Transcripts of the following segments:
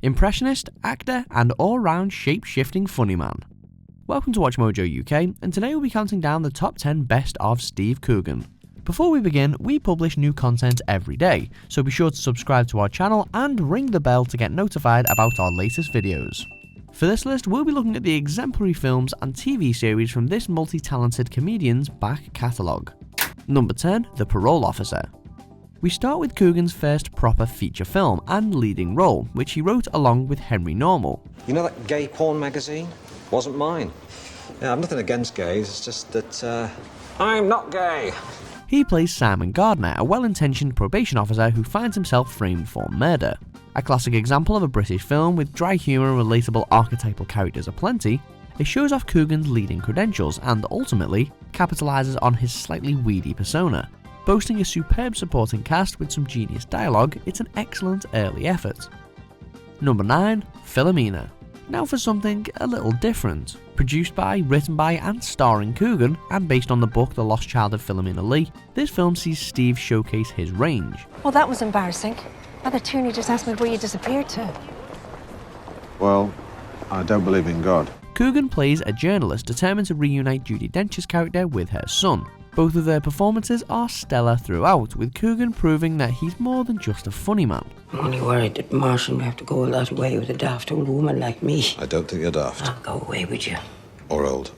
impressionist, actor, and all-round shape-shifting funny man. Welcome to Watch Mojo UK, and today we'll be counting down the top 10 best of Steve Coogan. Before we begin, we publish new content every day, so be sure to subscribe to our channel and ring the bell to get notified about our latest videos. For this list, we'll be looking at the exemplary films and TV series from this multi-talented comedian's back catalogue. Number 10, The Parole Officer. We start with Coogan's first proper feature film and leading role, which he wrote along with Henry Normal. You know that gay porn magazine? Wasn't mine. Yeah, I've nothing against gays, it's just that, I'm not gay. He plays Simon Gardner, a well-intentioned probation officer who finds himself framed for murder. A classic example of a British film with dry humour and relatable archetypal characters aplenty, it shows off Coogan's leading credentials and ultimately capitalises on his slightly weedy persona. Boasting a superb supporting cast with some genius dialogue, it's an excellent early effort. Number 9, Philomena. Now for something a little different. Produced by, written by and starring Coogan, and based on the book The Lost Child of Philomena Lee, this film sees Steve showcase his range. Well, that was embarrassing. Mother Tooney just asked me where you disappeared to. Well, I don't believe in God. Coogan plays a journalist determined to reunite Judi Dench's character with her son. Both of their performances are stellar throughout, with Coogan proving that he's more than just a funny man. I'm only worried that Marshall will have to go a lot away with a daft old woman like me. I don't think you're daft. I'll go away with you. Or old.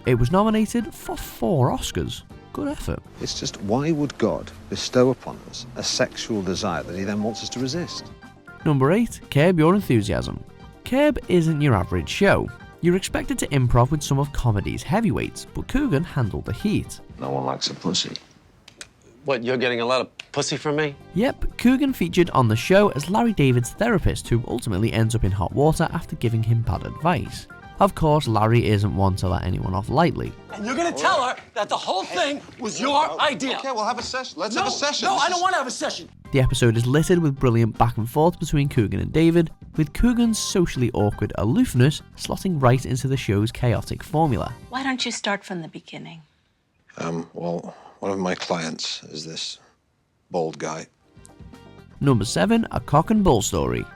It was nominated for 4 Oscars. Good effort. It's just, why would God bestow upon us a sexual desire that he then wants us to resist? Number 8, Curb Your Enthusiasm. Curb isn't your average show. You're expected to improv with some of comedy's heavyweights, but Coogan handled the heat. No one likes a pussy. What, you're getting a lot of pussy from me? Yep, Coogan featured on the show as Larry David's therapist who ultimately ends up in hot water after giving him bad advice. Of course, Larry isn't one to let anyone off lightly. And you're gonna tell her that the whole thing was your idea. Okay, we'll have a session. Let's have a session. No, I don't want to have a session. The episode is littered with brilliant back and forth between Coogan and David, with Coogan's socially awkward aloofness slotting right into the show's chaotic formula. Why don't you start from the beginning? Well, one of my clients is this bald guy. Number 7, A Cock and Bull Story.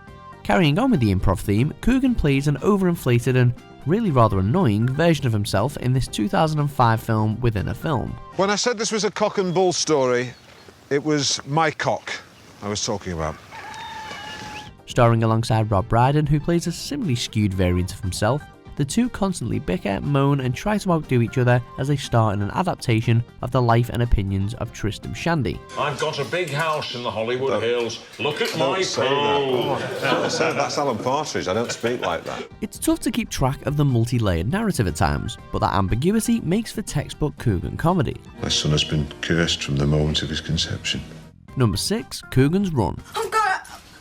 Carrying on with the improv theme, Coogan plays an overinflated and really rather annoying version of himself in this 2005 film within a film. When I said this was a cock and bull story, it was my cock I was talking about. Starring alongside Rob Brydon, who plays a similarly skewed variant of himself, the two constantly bicker, moan and try to outdo each other as they star in an adaptation of the life and opinions of Tristram Shandy. I've got a big house in the Hollywood Hills. Look at my pool. That's Alan Partridge. I don't speak like that. It's tough to keep track of the multi-layered narrative at times, but that ambiguity makes for textbook Coogan comedy. My son has been cursed from the moment of his conception. Number 6, Coogan's Run.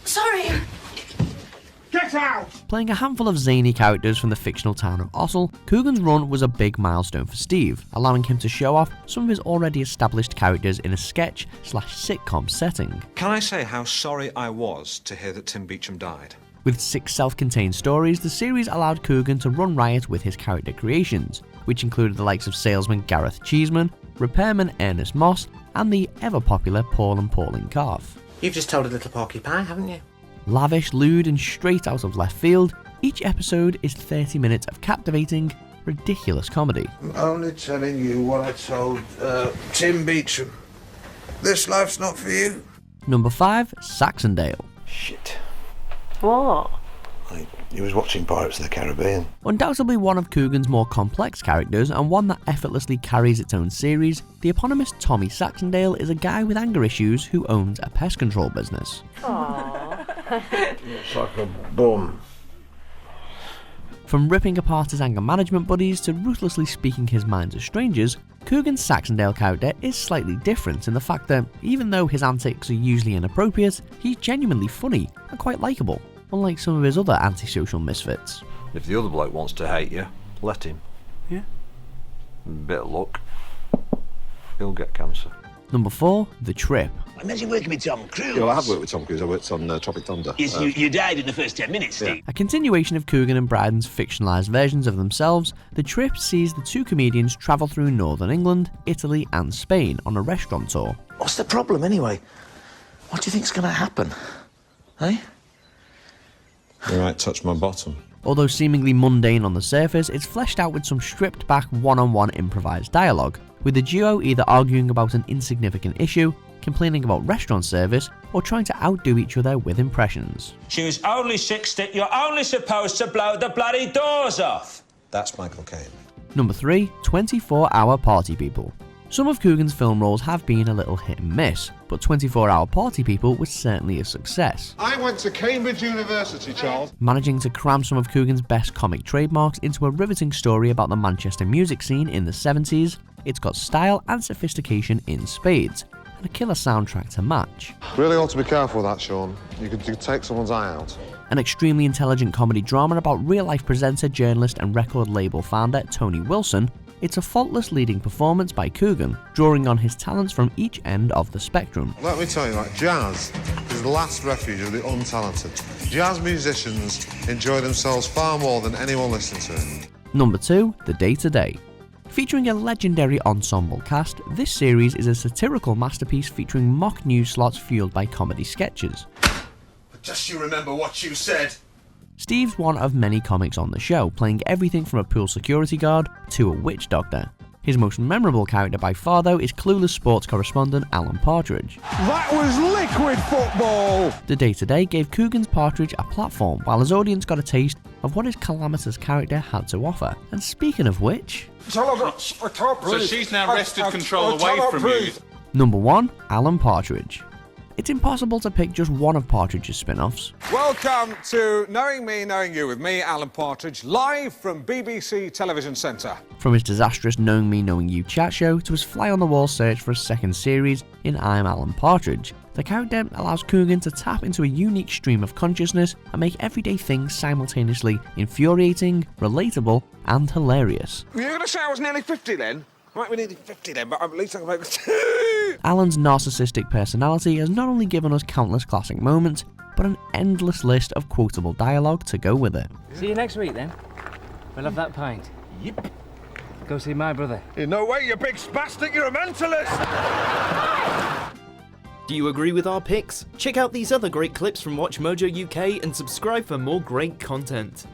Sorry. Get out! Playing a handful of zany characters from the fictional town of Ossel, Coogan's Run was a big milestone for Steve, allowing him to show off some of his already established characters in a sketch/sitcom setting. Can I say how sorry I was to hear that Tim Beecham died? With 6 self-contained stories, the series allowed Coogan to run riot with his character creations, which included the likes of salesman Gareth Cheeseman, repairman Ernest Moss, and the ever-popular Paul and Pauline Calf. You've just told a little porcupine, haven't you? Lavish, lewd, and straight out of left field, each episode is 30 minutes of captivating, ridiculous comedy. I'm only telling you what I told Tim Beecham. This life's not for you. Number 5, Saxondale. Shit. What? He was watching Pirates of the Caribbean. Undoubtedly one of Coogan's more complex characters and one that effortlessly carries its own series, the eponymous Tommy Saxondale is a guy with anger issues who owns a pest control business. It's like a bum. From ripping apart his anger management buddies to ruthlessly speaking his mind to strangers, Coogan's Saxondale character is slightly different in the fact that, even though his antics are usually inappropriate, he's genuinely funny and quite likeable, unlike some of his other antisocial misfits. If the other bloke wants to hate you, let him. Yeah. Bit of luck, he'll get cancer. Number 4, The Trip. Imagine working with Tom Cruise. Yeah, well, I have worked with Tom Cruise. I worked on Tropic Thunder. Yes, you died in the first 10 minutes, Steve. A continuation of Coogan and Brydon's fictionalised versions of themselves, The Trip sees the two comedians travel through northern England, Italy and Spain on a restaurant tour. What's the problem, anyway? What do you think's going to happen? Eh? You might touch my bottom. Although seemingly mundane on the surface, it's fleshed out with some stripped back one-on-one improvised dialogue, with the duo either arguing about an insignificant issue, complaining about restaurant service, or trying to outdo each other with impressions. She was only 60. You're only supposed to blow the bloody doors off. That's Michael Caine. Number 3. 24-Hour Party People. Some of Coogan's film roles have been a little hit and miss, but 24-Hour Party People was certainly a success. I went to Cambridge University, Charles. Managing to cram some of Coogan's best comic trademarks into a riveting story about the Manchester music scene in the 70s, it's got style and sophistication in spades, and a killer soundtrack to match. Really ought to be careful with that, Sean. You could take someone's eye out. An extremely intelligent comedy drama about real-life presenter, journalist and record label founder Tony Wilson, it's a faultless leading performance by Coogan, drawing on his talents from each end of the spectrum. Let me tell you, jazz is the last refuge of the untalented. Jazz musicians enjoy themselves far more than anyone listening to it. Number 2. The Day-to-Day. Featuring a legendary ensemble cast, this series is a satirical masterpiece featuring mock news slots fueled by comedy sketches. Just you remember what you said. Steve's one of many comics on the show, playing everything from a pool security guard to a witch doctor. His most memorable character by far, though, is clueless sports correspondent Alan Partridge. That was liquid football! The Day-to-Day gave Coogan's Partridge a platform, while his audience got a taste of what his calamitous character had to offer. And speaking of which... So she's now wrested control away from you. Number 1. Alan Partridge. It's impossible to pick just one of Partridge's spin-offs. Welcome to Knowing Me, Knowing You with me, Alan Partridge, live from BBC Television Centre. From his disastrous Knowing Me, Knowing You chat show to his fly-on-the-wall search for a second series in I'm Alan Partridge, the character allows Coogan to tap into a unique stream of consciousness and make everyday things simultaneously infuriating, relatable, and hilarious. Were you going to say I was nearly 50 then? Might be nearly 50 then, but at least I can make... Alan's narcissistic personality has not only given us countless classic moments, but an endless list of quotable dialogue to go with it. See you next week then. We'll have that pint. Yep. Go see my brother. No way, you big spastic, you're a mentalist! Do you agree with our picks? Check out these other great clips from Watch Mojo UK and subscribe for more great content.